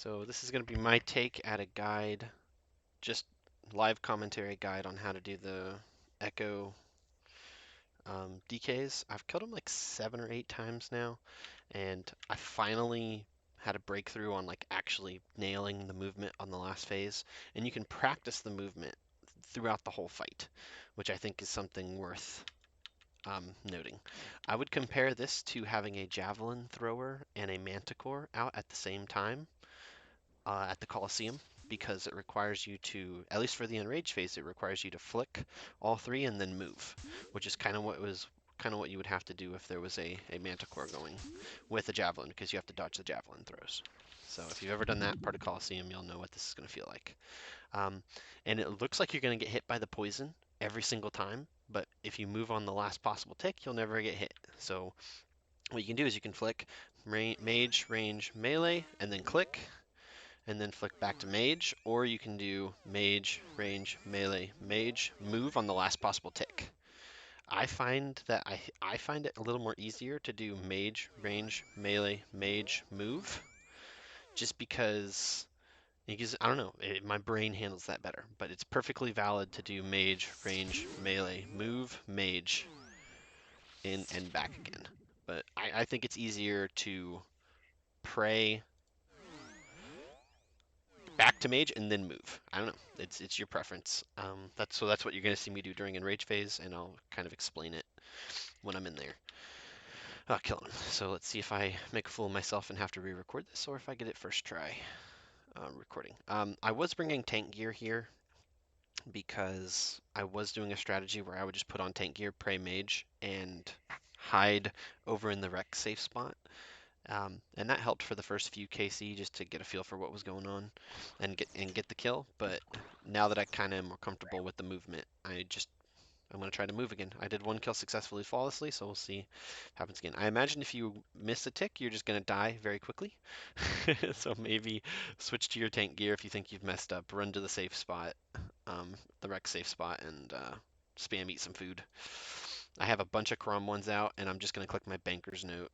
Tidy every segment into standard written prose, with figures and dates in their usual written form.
So this is going to be my take at a guide, just live commentary guide on how to do the Echo DKs. I've killed them like 7 or 8 times now, and I finally had a breakthrough on like actually nailing the movement on the last phase. And you can practice the movement throughout the whole fight, which I think is something worth noting. I would compare this to having a javelin thrower and a manticore out at the same time at the Colosseum, because it requires you to, at least for the enrage phase, it requires you to flick all three and then move, which is kind of what you would have to do if there was a manticore going with a javelin, because you have to dodge the javelin throws. So if you've ever done that part of Colosseum, you'll know what this is going to feel like. And it looks like you're going to get hit by the poison every single time, but if you move on the last possible tick, you'll never get hit. So what you can do is you can flick mage, range, melee, and then click, and then flick back to mage, or you can do mage, range, melee, mage, move on the last possible tick. I find that I find it a little more easier to do mage, range, melee, mage, move, just because I don't know, my brain handles that better. But it's perfectly valid to do mage, range, melee, move, mage, in and back again. But I think it's easier to pray back to mage and then move. I don't know. It's your preference. That's what you're gonna see me do during enrage phase, and I'll kind of explain it when I'm in there. Killing him. So let's see if I make a fool of myself and have to re-record this, or if I get it first try recording. I was bringing tank gear here because I was doing a strategy where I would just put on tank gear, pray mage, and hide over in the wreck safe spot. And that helped for the first few KC just to get a feel for what was going on and get the kill. But now that I kind of am more comfortable with the movement, I'm going to try to move again. I did one kill successfully flawlessly, so we'll see what happens again. I imagine if you miss a tick, you're just going to die very quickly. So maybe switch to your tank gear if you think you've messed up. Run to the safe spot, the wreck safe spot, and spam eat some food. I have a bunch of Crom ones out, and I'm just going to click my banker's note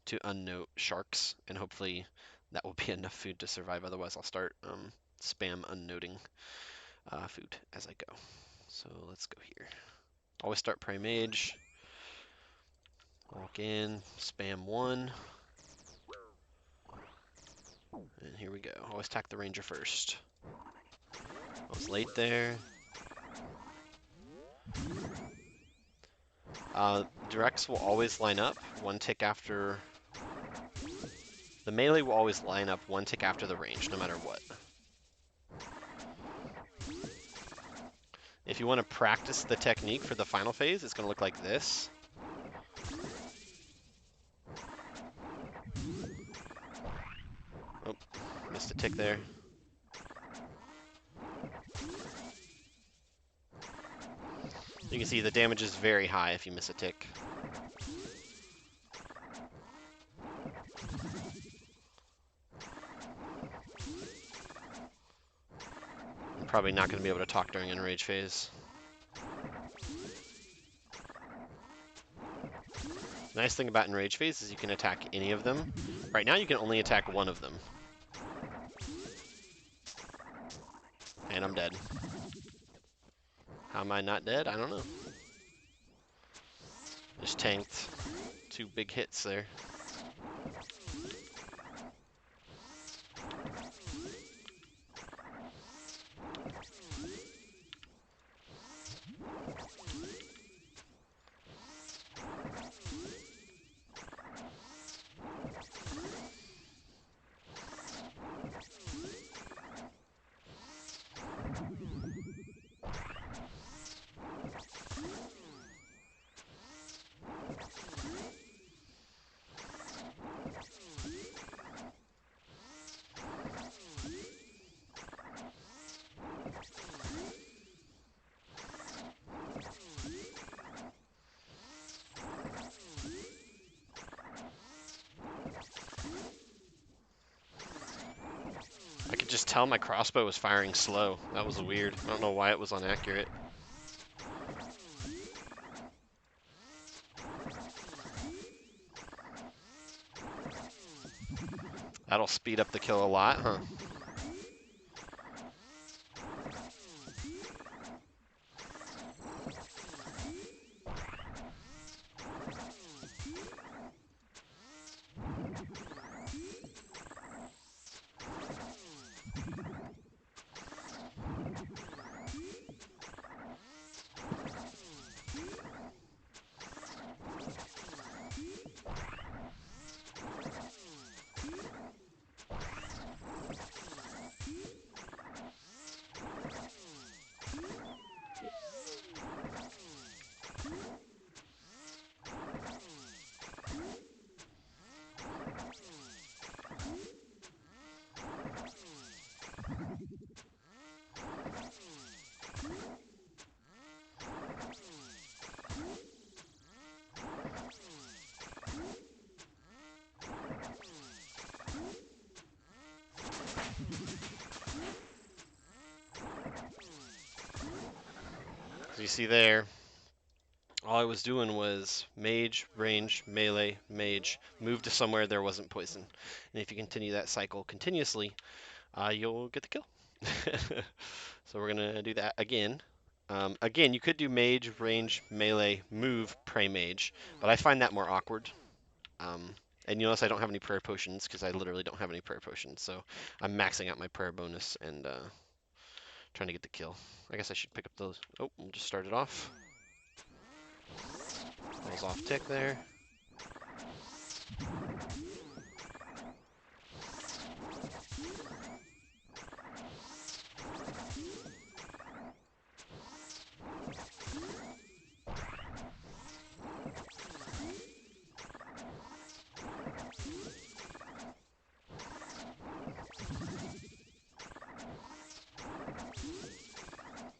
to unnote sharks, and hopefully that will be enough food to survive. Otherwise, I'll start spam unnoting food as I go. So let's go here. Always start pray mage. Walk in, spam 1. And here we go. Always attack the ranger first. I was late there. Directs will always line up one tick after. The melee will always line up one tick after the range, no matter what. If you want to practice the technique for the final phase, it's going to look like this. Oh, missed a tick there. You can see the damage is very high if you miss a tick. I'm probably not going to be able to talk during enrage phase. Nice thing about enrage phase is you can attack any of them. Right now you can only attack one of them. And I'm dead. How am I not dead? I don't know. Just tanked 2 big hits there. I could just tell my crossbow was firing slow. That was weird. I don't know why it was inaccurate. That'll speed up the kill a lot, huh? As you see there, all I was doing was mage, range, melee, mage, move to somewhere there wasn't poison. And if you continue that cycle continuously, you'll get the kill. So we're gonna do that again. Again, you could do mage, range, melee, move, pray mage, but I find that more awkward. Um, and you notice I don't have any prayer potions because I literally don't have any prayer potions. So I'm maxing out my prayer bonus and trying to get the kill. I guess I should pick up those. Oh, we'll just start it off. I was off tick there.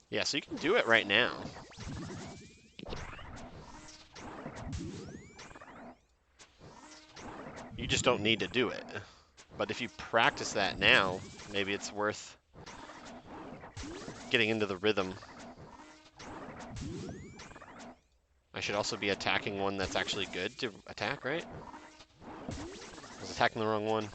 Yeah, so you can do it right now. You just don't need to do it. But if you practice that now, maybe it's worth getting into the rhythm. I should also be attacking one that's actually good to attack, right? I was attacking the wrong one.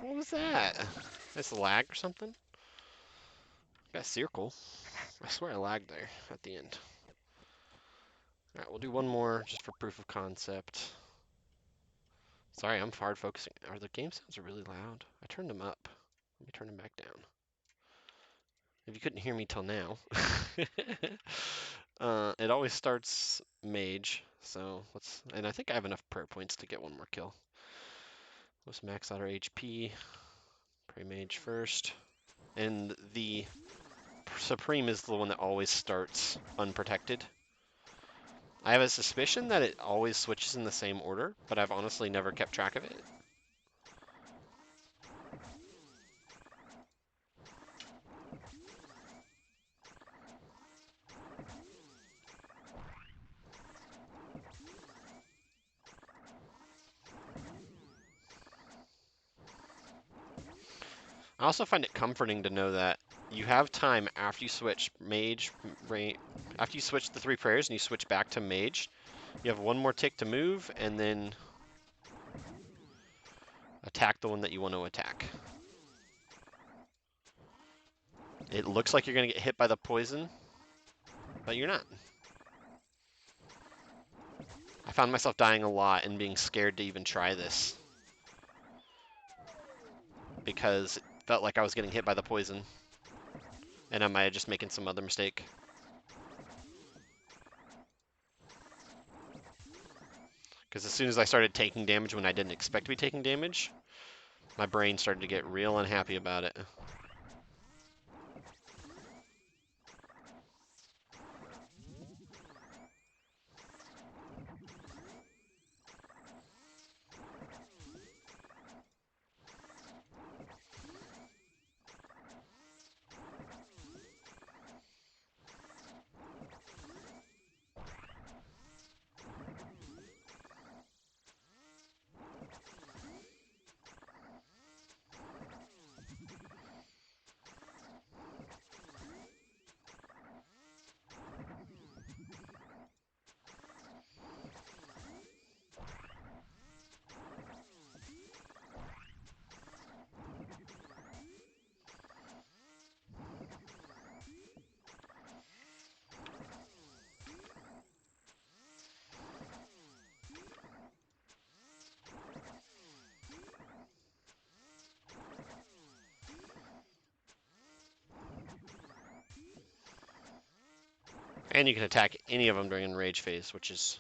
What was that? That's a lag or something? Got a circle. I swear I lagged there at the end. Alright, we'll do one more just for proof of concept. Sorry, I'm hard focusing. The game sounds are really loud. I turned them up. Let me turn them back down. If you couldn't hear me till now. It always starts mage, so and I think I have enough prayer points to get one more kill. Let's max out our HP. Pray mage first. And the Supreme is the one that always starts unprotected. I have a suspicion that it always switches in the same order, but I've honestly never kept track of it. I also find it comforting to know that you have time after you switch mage, after you switch the three prayers and you switch back to mage, you have one more tick to move and then attack the one that you want to attack. It looks like you're going to get hit by the poison, but you're not. I found myself dying a lot and being scared to even try this because it felt like I was getting hit by the poison, and am I just making some other mistake? Because as soon as I started taking damage when I didn't expect to be taking damage, my brain started to get real unhappy about it. And you can attack any of them during enrage phase, which is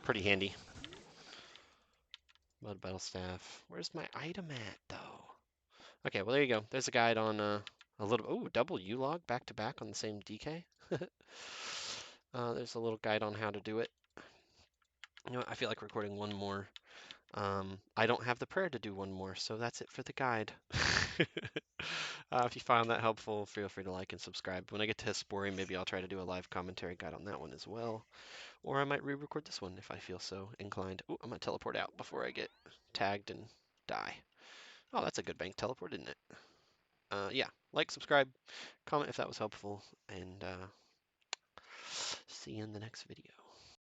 pretty handy. Mud battle staff. Where's my item at, though? Okay, well, there you go. There's a guide on a little. Oh, double U-log back to back on the same DK. There's a little guide on how to do it. You know what? I feel like recording one more. I don't have the prayer to do one more, so that's it for the guide. If you found that helpful, feel free to like and subscribe. When I get to Hespori, maybe I'll try to do a live commentary guide on that one as well. Or I might re-record this one if I feel so inclined. Ooh, I'm gonna teleport out before I get tagged and die. Oh, that's a good bank teleport, isn't it? Yeah, like, subscribe, comment if that was helpful, and see you in the next video.